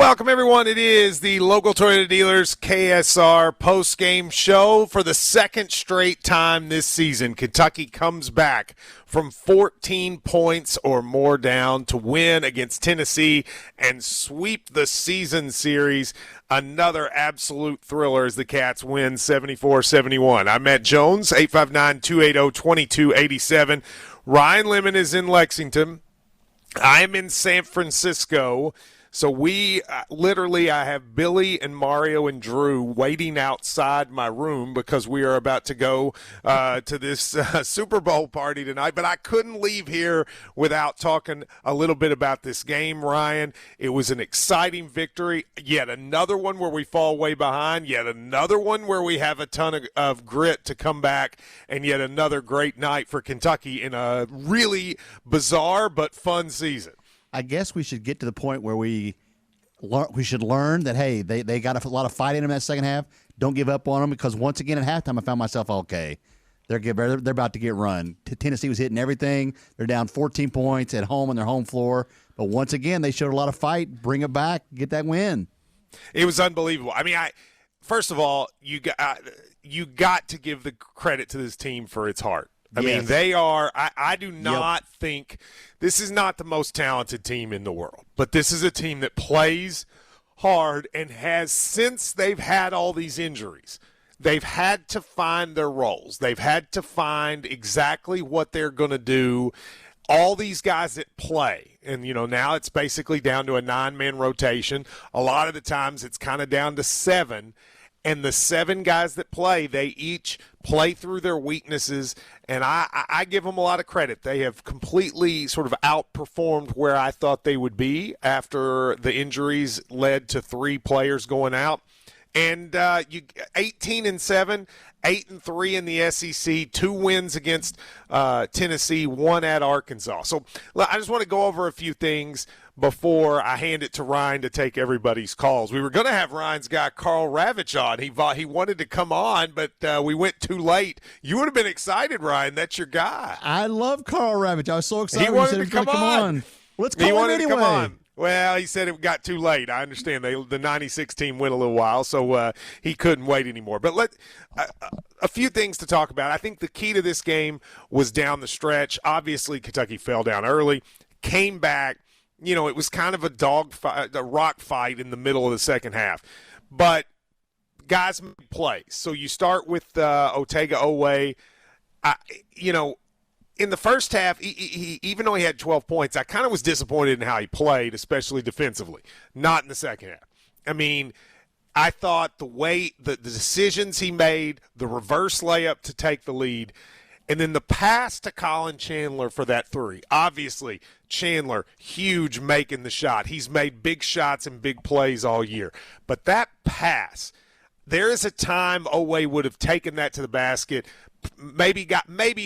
Welcome, everyone. It is the local Toyota dealers KSR post-game show for the second straight time this season. Kentucky comes back from 14 points or more down to win against Tennessee and sweep the season series. Another absolute thriller as the Cats win 74-71. I'm Matt Jones, 859-280-2287. Ryan Lemon is in Lexington. I'm in San Francisco. So we I have Billy and Mario and Drew waiting outside my room because we are about to go to this Super Bowl party tonight. But I couldn't leave here without talking a little bit about this game, Ryan. It was an exciting victory. Yet another one where we fall way behind. Yet another one where we have a ton of grit to come back. And yet another great night for Kentucky in a really bizarre but fun season. I guess we should get to the point where we should learn that, hey, they got a lot of fight in them that second half. Don't give up on them, because once again at halftime I found myself, okay, they're about to get run. Tennessee was hitting everything. They're down 14 points at home on their home floor. But once again, they showed a lot of fight. Bring it back. Get that win. It was unbelievable. I mean, first of all, you got to give the credit to this team for its heart. I mean, they are – I do not think – this is not the most talented team in the world, but this is a team that plays hard and has, since they've had all these injuries, they've had to find their roles. They've had to find exactly what they're going to do. All these guys that play, and, now it's basically down to a 9-man rotation. A lot of the times it's kind of down to 7. And the 7 guys that play, they each play through their weaknesses, and I give them a lot of credit. They have completely sort of outperformed where I thought they would be after the injuries led to 3 players going out. And 18-7, 8-3 in the SEC, 2 wins against Tennessee, 1 at Arkansas. So I just want to go over a few things before I hand it to Ryan to take everybody's calls. We were going to have Ryan's guy Carl Ravitch on. He wanted to come on, but we went too late. You would have been excited, Ryan. That's your guy. I love Carl Ravitch. I was so excited. He wanted to come on. Let's call him anyway. Come on. Well, he said it got too late. I understand. The 96 team went a little while, so he couldn't wait anymore. But a few things to talk about. I think the key to this game was down the stretch. Obviously, Kentucky fell down early, came back. It was kind of a rock fight in the middle of the second half. But guys play. So you start with Otega-Oweh. In the first half, he even though he had 12 points, I kind of was disappointed in how he played, especially defensively. Not in the second half. I mean, I thought the decisions he made, the reverse layup to take the lead, and then the pass to Colin Chandler for that 3. Obviously, Chandler, huge making the shot. He's made big shots and big plays all year. But that pass, there is a time Oweh would have taken that to the basket, maybe he'd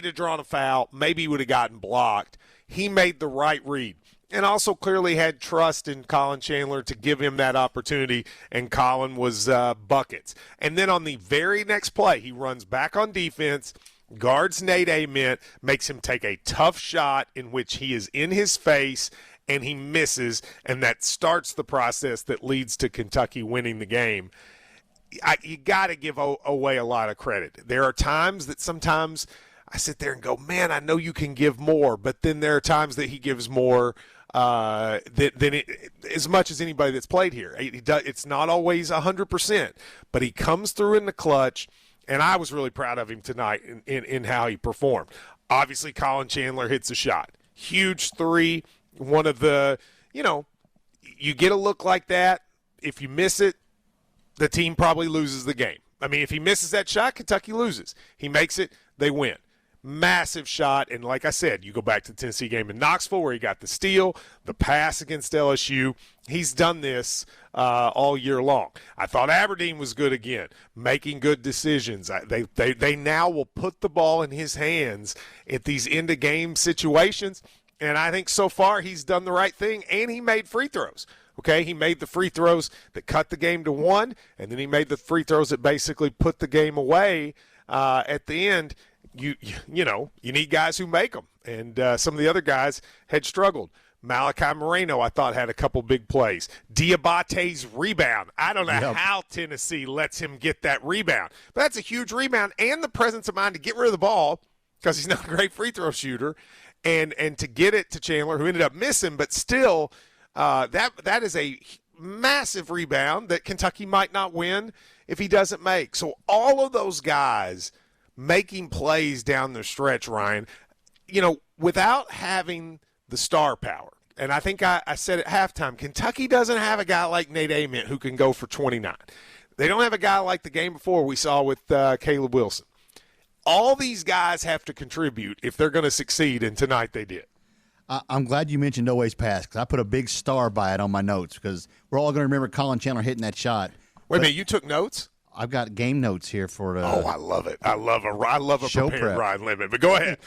have drawn a foul, maybe he would have gotten blocked. He made the right read. And also clearly had trust in Colin Chandler to give him that opportunity, and Colin was buckets. And then on the very next play, he runs back on defense, guards Nate Ament, makes him take a tough shot in which he is in his face, and he misses, and that starts the process that leads to Kentucky winning the game. You got to give Oweh a lot of credit. There are times that sometimes I sit there and go, man, I know you can give more, but then there are times that he gives more than as much as anybody that's played here. It's not always 100%, but he comes through in the clutch. And I was really proud of him tonight in how he performed. Obviously, Colin Chandler hits a shot. Huge 3. One of the, you get a look like that. If you miss it, the team probably loses the game. I mean, if he misses that shot, Kentucky loses. He makes it, they win. Massive shot. And like I said, you go back to the Tennessee game in Knoxville where he got the steal, the pass against LSU. He's done this all year long. I thought Aberdeen was good again, making good decisions. They now will put the ball in his hands at these end-of-game situations, and I think so far he's done the right thing, and he made free throws. Okay, he made the free throws that cut the game to 1, and then he made the free throws that basically put the game away at the end. You need guys who make them, and some of the other guys had struggled. Malachi Moreno, I thought, had a couple big plays. Diabate's rebound. I don't know how Tennessee lets him get that rebound. But that's a huge rebound and the presence of mind to get rid of the ball because he's not a great free throw shooter and to get it to Chandler, who ended up missing. But still, that is a massive rebound that Kentucky might not win if he doesn't make. So all of those guys making plays down the stretch, Ryan, without having the star power. And I think I said at halftime, Kentucky doesn't have a guy like Nate Ament who can go for 29. They don't have a guy like the game before we saw with Caleb Wilson. All these guys have to contribute if they're going to succeed, and tonight they did. I'm glad you mentioned No Ways Pass because I put a big star by it on my notes because we're all going to remember Colin Chandler hitting that shot. Wait a minute, you took notes? I've got game notes here for the. Oh, I love it. I love a show prepared prep. Ryan Lemon. But go ahead.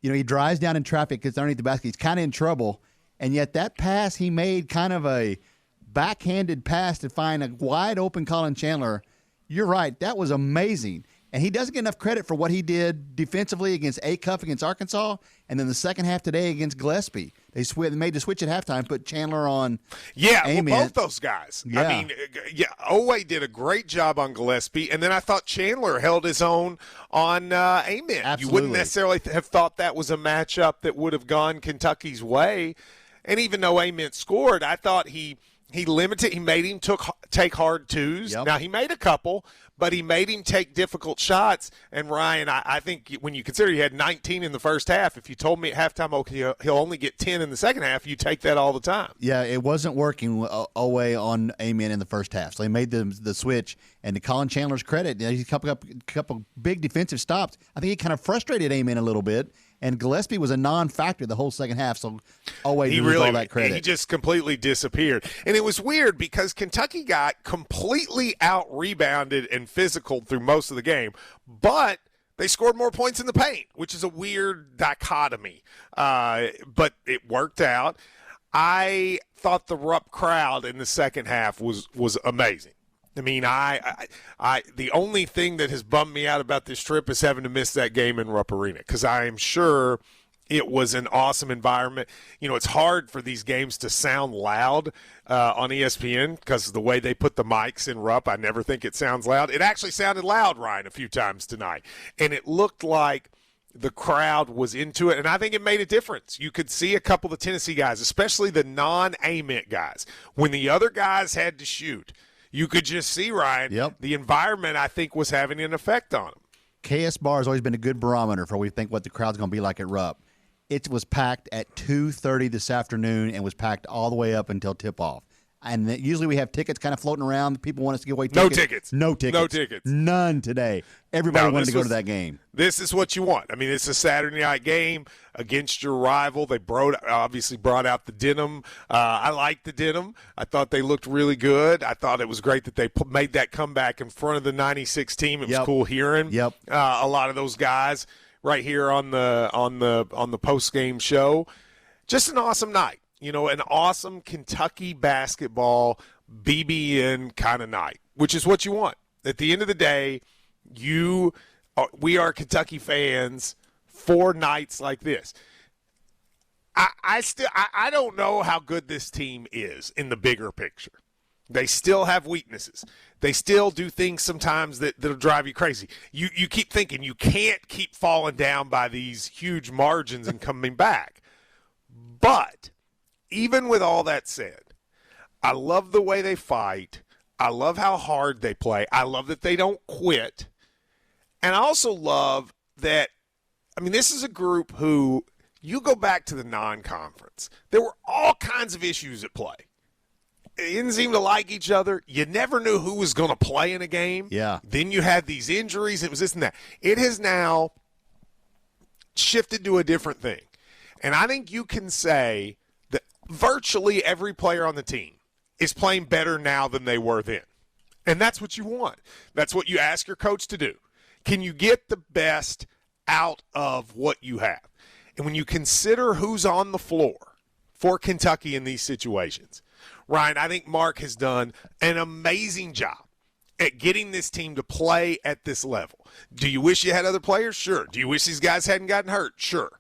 He drives down in traffic, gets underneath the basket. He's kind of in trouble. And yet that pass he made, kind of a backhanded pass to find a wide open Colin Chandler. You're right. That was amazing. And he doesn't get enough credit for what he did defensively against Acuff against Arkansas, and then the second half today against Gillespie. They made the switch at halftime, put Chandler on. Yeah, Ament. well, both those guys. Yeah. I mean, Oweh did a great job on Gillespie, and then I thought Chandler held his own on Ament. Absolutely. You wouldn't necessarily have thought that was a matchup that would have gone Kentucky's way. And even though Ament scored, I thought he limited. He made him take hard twos. Yep. Now, he made a couple, but he made him take difficult shots. And, Ryan, I think when you consider he had 19 in the first half, if you told me at halftime, he'll only get 10 in the second half, you take that all the time. Yeah, it wasn't working away on Ament in the first half. So they made the switch. And to Colin Chandler's credit, he's a couple big defensive stops. I think he kind of frustrated Ament a little bit. And Gillespie was a non-factor the whole second half, so Oweh deserves all that credit. He just completely disappeared. And it was weird because Kentucky got completely out-rebounded and physical through most of the game, but they scored more points in the paint, which is a weird dichotomy. But it worked out. I thought the Rupp crowd in the second half was amazing. I mean, I the only thing that has bummed me out about this trip is having to miss that game in Rupp Arena because I am sure it was an awesome environment. It's hard for these games to sound loud on ESPN because of the way they put the mics in Rupp. I never think it sounds loud. It actually sounded loud, Ryan, a few times tonight, and it looked like the crowd was into it, and I think it made a difference. You could see a couple of the Tennessee guys, especially the non-Ament guys, when the other guys had to shoot. You could just see, Ryan, the environment, I think, was having an effect on them. KS Bar has always been a good barometer for what we think what the crowd's going to be like at Rupp. It was packed at 2:30 this afternoon and was packed all the way up until tip-off. And usually we have tickets kind of floating around. People want us to give away tickets. No tickets. None today. Everybody wanted to go to that game. This is what you want. I mean, it's a Saturday night game against your rival. They obviously brought out the denim. I liked the denim. I thought they looked really good. I thought it was great that they made that comeback in front of the 96 team. It was cool hearing a lot of those guys right here on the post-game show. Just an awesome night. An awesome Kentucky basketball BBN kind of night, which is what you want. At the end of the day, we are Kentucky fans for nights like this. I don't know how good this team is in the bigger picture. They still have weaknesses. They still do things sometimes that'll drive you crazy. You keep thinking you can't keep falling down by these huge margins and coming back. But even with all that said, I love the way they fight. I love how hard they play. I love that they don't quit. And I also love that, this is a group who, you go back to the non-conference, there were all kinds of issues at play. They didn't seem to like each other. You never knew who was going to play in a game. Yeah. Then you had these injuries. It was this and that. It has now shifted to a different thing. And I think you can say that virtually every player on the team is playing better now than they were then. And that's what you want. That's what you ask your coach to do. Can you get the best out of what you have? And when you consider who's on the floor for Kentucky in these situations, Ryan, I think Mark has done an amazing job at getting this team to play at this level. Do you wish you had other players? Sure. Do you wish these guys hadn't gotten hurt? Sure.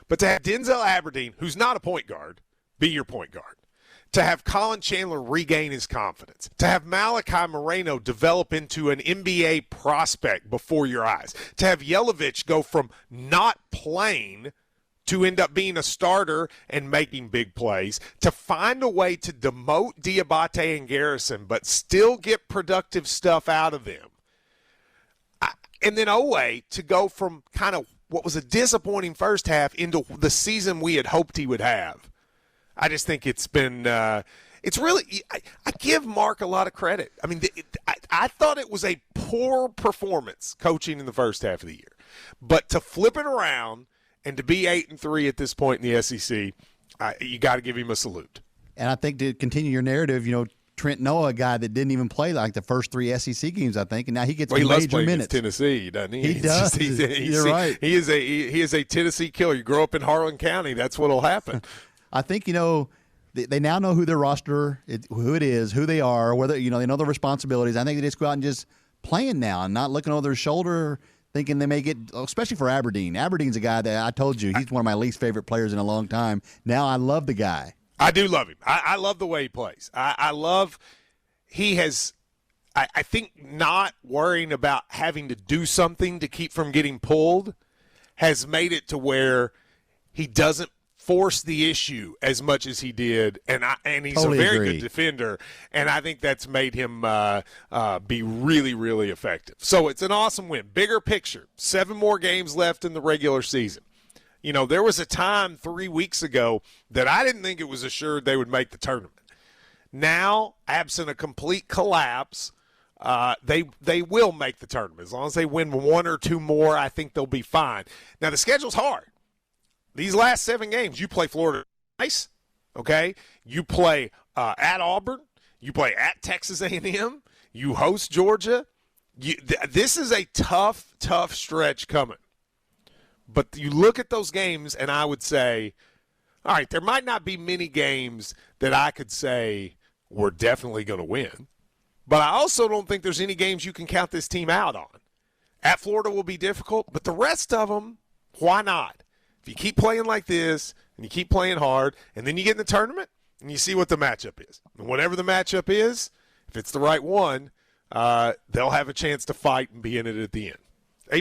But to have Denzel Aberdeen, who's not a point guard, be your point guard, to have Colin Chandler regain his confidence, to have Malachi Moreno develop into an NBA prospect before your eyes, to have Yelovich go from not playing to end up being a starter and making big plays, to find a way to demote Diabate and Garrison but still get productive stuff out of them. And then Owe to go from kind of what was a disappointing first half into the season we had hoped he would have. I just think it's been it's really – I give Mark a lot of credit. I mean, I thought it was a poor performance coaching in the first half of the year. But to flip it around – and to be 8-3 at this point in the SEC, you got to give him a salute. And I think to continue your narrative, Trent Noah, a guy that didn't even play like the first 3 SEC games, I think, and now he gets he loves major playing minutes. Against Tennessee, doesn't he? He does. You're right. He is a Tennessee killer. You grow up in Harlan County, that's what'll happen. I think they now know who their roster, who it is, who they are, whether they know their responsibilities. I think they just go out and just playing now and not looking over their shoulder, thinking they may get, especially for Aberdeen. Aberdeen's a guy that I told you, he's one of my least favorite players in a long time. Now I love the guy. I do love him. I love the way he plays. I love he has – I think not worrying about having to do something to keep from getting pulled has made it to where he doesn't force the issue as much as he did, and he's totally a very agree. good defender, and I think that's made him be really, really effective. So it's an awesome win. Bigger picture, 7 more games left in the regular season. There was a time 3 weeks ago that I didn't think it was assured they would make the tournament. Now, absent a complete collapse, they will make the tournament. As long as they win 1 or 2 more, I think they'll be fine. Now, the schedule's hard. These last 7 games, you play Florida twice, okay? You play at Auburn. You play at Texas A&M. You host Georgia. This is a tough, tough stretch coming. But you look at those games, and I would say, all right, there might not be many games that I could say we're definitely going to win. But I also don't think there's any games you can count this team out on. At Florida will be difficult, but the rest of them, why not? If you keep playing like this and you keep playing hard and then you get in the tournament and you see what the matchup is. And whatever the matchup is, if it's the right one, they'll have a chance to fight and be in it at the end.